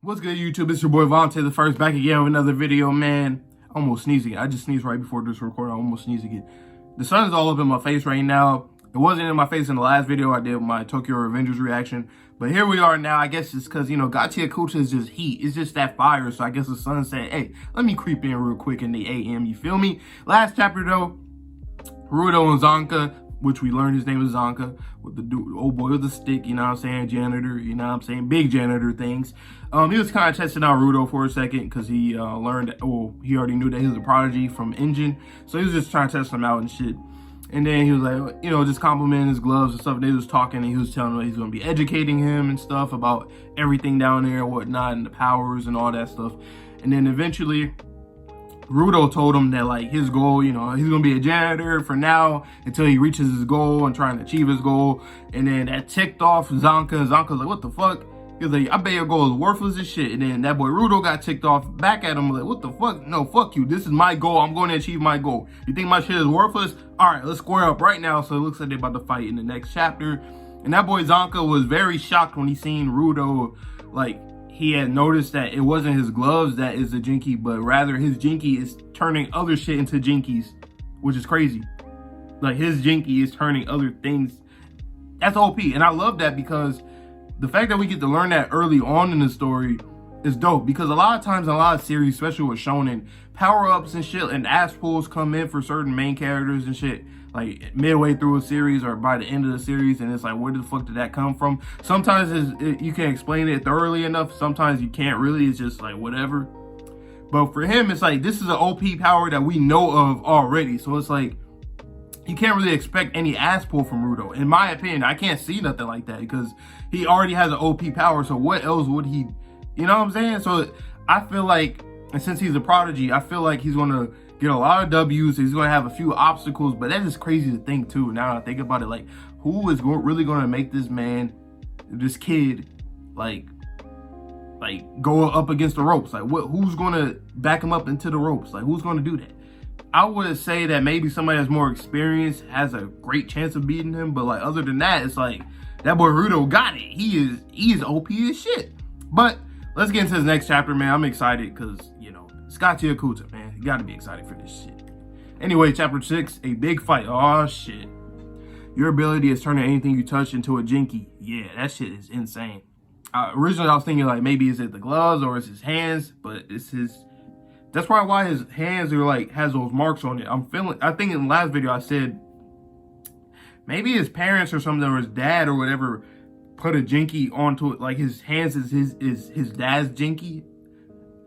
What's good, YouTube? It's your boy Vontae the First, back again with another video, man. Almost sneezing. I just sneezed right before this recording. I almost sneezed again. The sun is all up in my face right now. It wasn't in my face in the last video I did my Tokyo Revengers reaction. But here we are now. I guess it's because, Gachiakuta is just heat. It's just that fire. So I guess the sun said, hey, let me creep in real quick in the AM. You feel me? Last chapter, though, Rudo and Zanka, which we learned his name is Zanka, with the dude, old boy with the stick, you know what I'm saying, janitor, you know what I'm saying, big janitor things. He was kind of testing out Rudo for a second because he learned, he already knew that he was a prodigy from Engine. So he was just trying to test him out and shit. And then he was like, just complimenting his gloves and stuff. And they was talking and he was telling him he's going to be educating him and stuff about everything down there and whatnot and the powers and all that stuff. And then eventually Rudo told him that, like, his goal, he's going to be a janitor for now until he reaches his goal and trying to achieve his goal. And then that ticked off Zanka. Zanka's like, what the fuck? He was like, I bet your goal is worthless as shit. And then that boy Rudo got ticked off back at him. Like, what the fuck? No, fuck you. This is my goal. I'm going to achieve my goal. You think my shit is worthless? All right, let's square up right now. So it looks like they're about to fight in the next chapter. And that boy Zanka was very shocked when he seen Rudo, like, he had noticed that it wasn't his gloves that is the Jinki, but rather his Jinki is turning other shit into Jinkis, which is crazy. Like, his Jinki is turning other things. That's OP. And I love that because the fact that we get to learn that early on in the story is dope. Because a lot of times in a lot of series, especially with shonen, power-ups and shit and ass pulls come in for certain main characters and shit, like midway through a series or by the end of the series, and it's like, where the fuck did that come from? Sometimes you can explain it thoroughly enough. Sometimes you can't really. It's just like whatever. But for him, it's like, this is an OP power that we know of already. So it's like, you can't really expect any ass pull from Rudo. In my opinion, I can't see nothing like that because he already has an OP power. So what else would he, you know what I'm saying? So I feel like, and since he's a prodigy, I feel like he's going to get a lot of W's. He's going to have a few obstacles, but that is crazy to think too. Now I think about it, like, who is really going to make this man, this kid, like go up against the ropes? Like, who's going to back him up into the ropes? Like, who's going to do that? I would say that maybe somebody that's more experienced has a great chance of beating him, but like, other than that, it's like, that boy Rudo got it. He is OP as shit. But let's get into this next chapter, man. I'm excited because, it's Gachiakuta, man. You gotta be excited for this shit. Anyway, chapter 6, a big fight. Oh, shit. Your ability is turning anything you touch into a Jinki. Yeah, that shit is insane. Originally, I was thinking, like, maybe is it the gloves or it's his hands, but it's his... That's probably why his hands are, like, has those marks on it. I think in the last video I said maybe his parents or something, or his dad or whatever, put a Jinki onto it. Like, his hands is his dad's Jinki.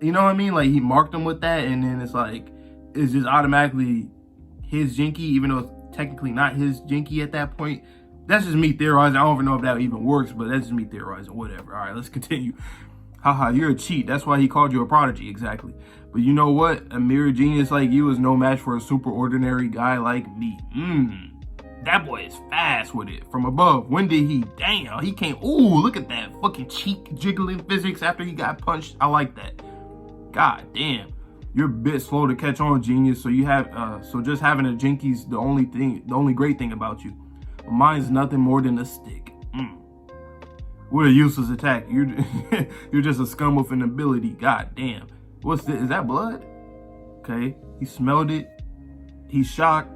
You know what I mean? Like, he marked him with that, and then it's like, it's just automatically his Jinki, even though it's technically not his Jinki at that point. That's just me theorizing. I don't even know if that even works, but that's just me theorizing. Whatever. All right, let's continue. Haha, you're a cheat. That's why he called you a prodigy. Exactly. But you know what? A mere genius like you is no match for a super ordinary guy like me. That boy is fast with it. From above. When did he? Damn, he came. Ooh, look at that fucking cheek jiggling physics after he got punched. I like that. God damn. You're a bit slow to catch on, genius. So you have so just having a Jinki's the only great thing about you. But mine's nothing more than a stick. What a useless attack. You're just a scum with an ability. God damn. What's this? Is that blood? Okay. He smelled it. He's shocked.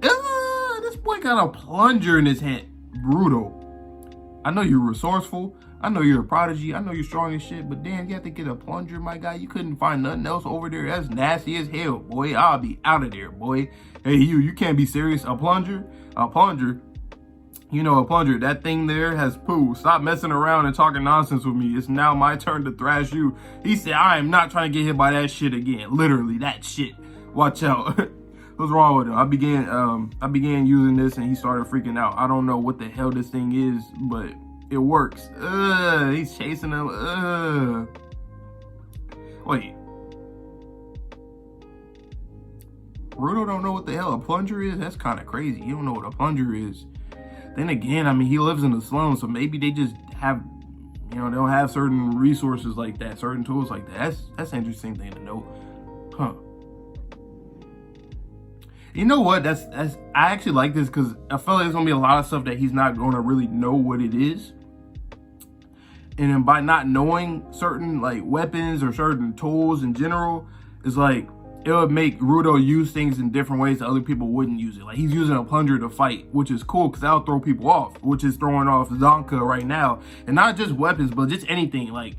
This boy got a plunger in his hand. Brutal. I know you're resourceful. I know you're a prodigy. I know you're strong as shit. But damn, you have to get a plunger, my guy. You couldn't find nothing else over there. That's nasty as hell, boy. I'll be out of there, boy. Hey, you can't be serious. A plunger? A plunger? A plunger, that thing there has poo. Stop messing around and talking nonsense with me. It's now my turn to thrash you. He said, I am not trying to get hit by that shit again. Literally, that shit. Watch out. What's wrong with him? I began using this and he started freaking out. I don't know what the hell this thing is, but it works. He's chasing him. Wait. Rudo don't know what the hell a plunger is? That's kind of crazy. You don't know what a plunger is. Then again, I mean, he lives in the slums, so maybe they just have, they don't have certain resources like that, certain tools like that. That's an interesting thing to know. Huh. You know what? I actually like this because I feel like there's gonna be a lot of stuff that he's not gonna really know what it is. And then by not knowing certain like weapons or certain tools in general, it's like it would make Rudo use things in different ways that other people wouldn't use it. Like he's using a plunger to fight, which is cool because that'll throw people off, which is throwing off Zanka right now. And not just weapons, but just anything. Like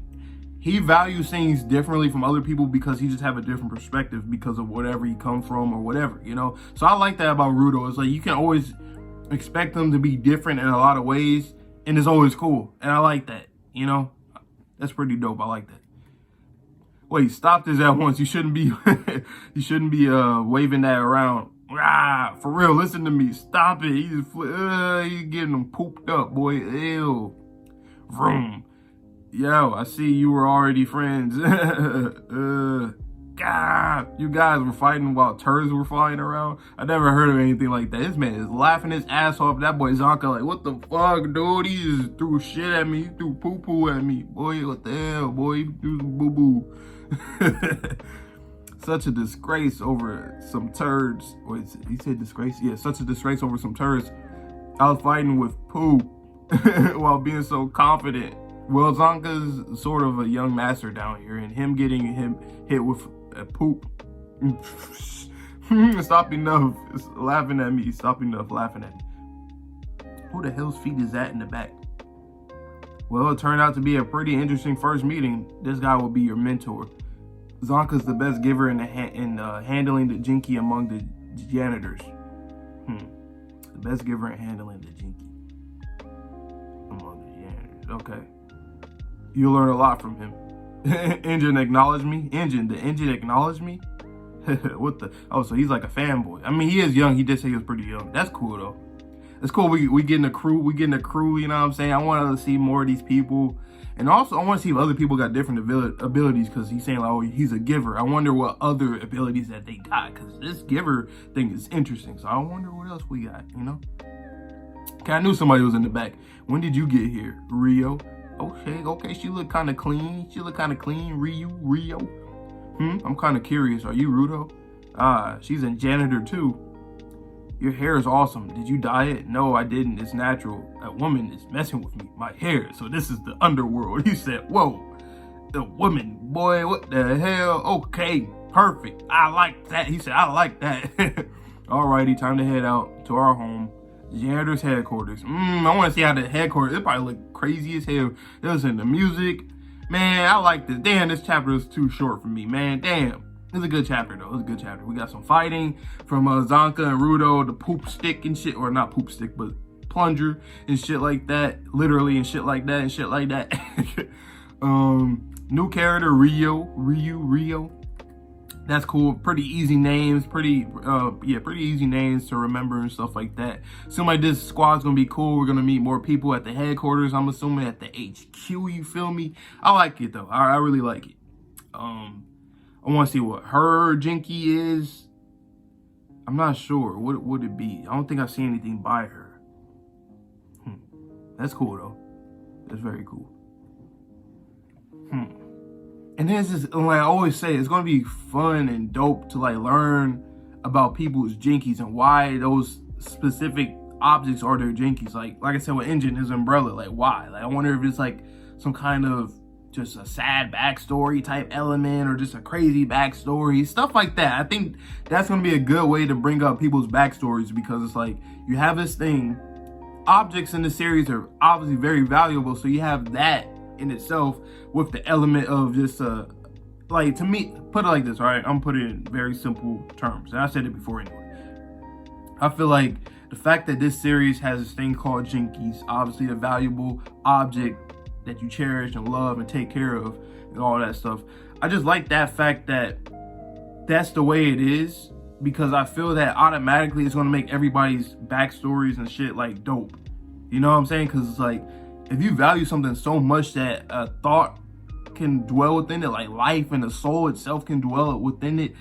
he values things differently from other people because he just have a different perspective because of whatever he come from or whatever, you know? So I like that about Rudo. It's like you can always expect them to be different in a lot of ways, and it's always cool. And I like that, you know? That's pretty dope. I like that. Wait, stop this at once. You shouldn't be you shouldn't be waving that around. Ah, for real, listen to me. Stop it. He's getting them pooped up, boy. Ew. Vroom. Yo, I see you were already friends. God, you guys were fighting while turds were flying around. I never heard of anything like that. This man is laughing his ass off. That boy Zanka like, what the fuck, dude? He just threw shit at me. He threw poo-poo at me. Boy, what the hell, boy? He threw some boo-boo. Such a disgrace over some turds. Wait, he said disgrace? Yeah, such a disgrace over some turds. I was fighting with poo while being so confident. Well, Zanka's sort of a young master down here, and him getting him hit with a poop. Stop enough laughing at me. Stop enough laughing at me. Who the hell's feet is that in the back? Well, it turned out to be a pretty interesting first meeting. This guy will be your mentor. Zanka's the best giver in handling the Jinki among the janitors. The best giver in handling the Jinki among the janitors. Okay. You'll learn a lot from him. Engine acknowledged me? The engine acknowledged me? What the? Oh, so he's like a fanboy. I mean, he is young. He did say he was pretty young. That's cool, though. It's cool. We getting a crew. We getting a crew, you know what I'm saying? I want to see more of these people. And also, I want to see if other people got different abilities because he's saying, like, oh, he's a giver. I wonder what other abilities that they got because this giver thing is interesting. So I wonder what else we got, you know? Okay, I knew somebody was in the back. When did you get here, Riyou? Okay, she look kind of clean. Riyou. I'm kind of curious. Are you Rudo? She's a janitor too. Your hair is awesome. Did you dye it? No, I didn't. It's natural. That woman is messing with me. My hair. So this is the underworld. He said, whoa, the woman, boy, what the hell? Okay, perfect. I like that. He said, I like that. Alrighty, time to head out to our home. Janitor's headquarters. I want to see how the headquarters, it probably look crazy as hell. Listen to music. Man, I like this. Damn, this chapter is too short for me, man. Damn. It's a good chapter, though. It's a good chapter. We got some fighting from Zanka and Rudo, the poop stick and shit. Or not poop stick, but plunger and shit like that. Literally and shit like that and shit like that. New character, Riyou. That's cool. Pretty easy names. Pretty easy names to remember and stuff like that. Seems like this squad's gonna be cool. We're gonna meet more people at the headquarters. I'm assuming at the HQ. You feel me? I like it though. I really like it. I want to see what her Jinki is. I'm not sure. What would it be? I don't think I've seen anything by her. That's cool though. That's very cool. And then it's just, like I always say, it's going to be fun and dope to like learn about people's Jinkis and why those specific objects are their Jinkis. Like I said with Engine, his umbrella, like why? Like I wonder if it's like some kind of just a sad backstory type element or just a crazy backstory, stuff like that. I think that's going to be a good way to bring up people's backstories because it's like you have this thing. Objects in the series are obviously very valuable, so you have that in itself with the element of just like, to me, put it like this, all right? I'm putting it in very simple terms, and I said it before anyway. I feel like the fact that this series has this thing called Jinkis, obviously a valuable object that you cherish and love and take care of and all that stuff. I just like that fact that that's the way it is because I feel that automatically it's going to make everybody's backstories and shit like dope. You know what I'm saying? Because it's like, if you value something so much that a thought can dwell within it, like life and the soul itself can dwell within it,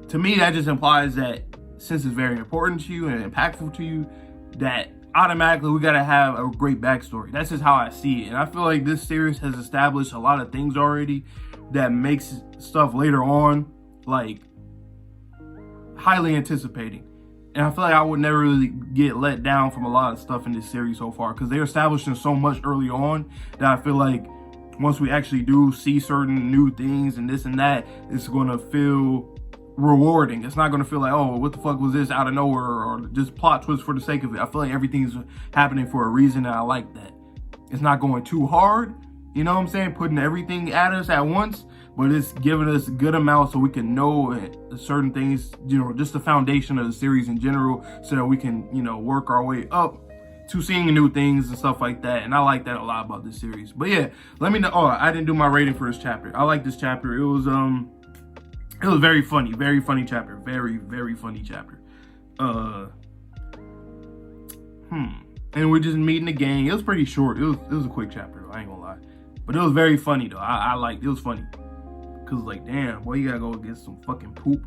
to me that just implies that since it's very important to you and impactful to you, that automatically we gotta have a great backstory. That's just how I see it. And I feel like this series has established a lot of things already that makes stuff later on like highly anticipating. And I feel like I would never really get let down from a lot of stuff in this series so far because they're establishing so much early on that I feel like once we actually do see certain new things and this and that, it's going to feel rewarding. It's not going to feel like, oh, what the fuck was this out of nowhere, or just plot twist for the sake of it. I feel like everything's happening for a reason, and I like that. It's not going too hard, you know what I'm saying, putting everything at us at once, but it's giving us a good amount so we can know certain things, you know, just the foundation of the series in general, so that we can, you know, work our way up to seeing new things and stuff like that. And I like that a lot about this series. But yeah, let me know. Oh, I didn't do my rating for this chapter. I like this chapter. It was very funny chapter. Very funny chapter. And we're just meeting the gang. It was pretty short. It was a quick chapter, I ain't gonna lie. But it was very funny though. I liked it. It was funny. Cause like, damn, boy, you gotta go get some fucking poop.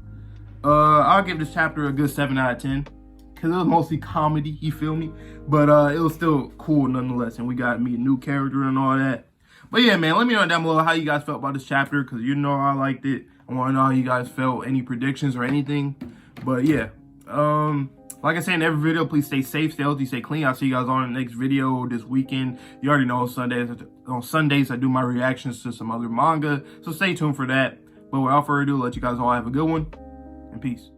I'll give this chapter a good 7 out of 10. Cause it was mostly comedy, you feel me? But it was still cool nonetheless. And we got to meet a new character and all that. But yeah, man, let me know down below how you guys felt about this chapter. Cause you know I liked it. I want to know how you guys felt, any predictions or anything. But yeah, like I say in every video, please stay safe, stay healthy, stay clean. I'll see you guys on the next video this weekend. You already know on Sundays I do my reactions to some other manga. So stay tuned for that. But without further ado, let you guys all have a good one. And peace.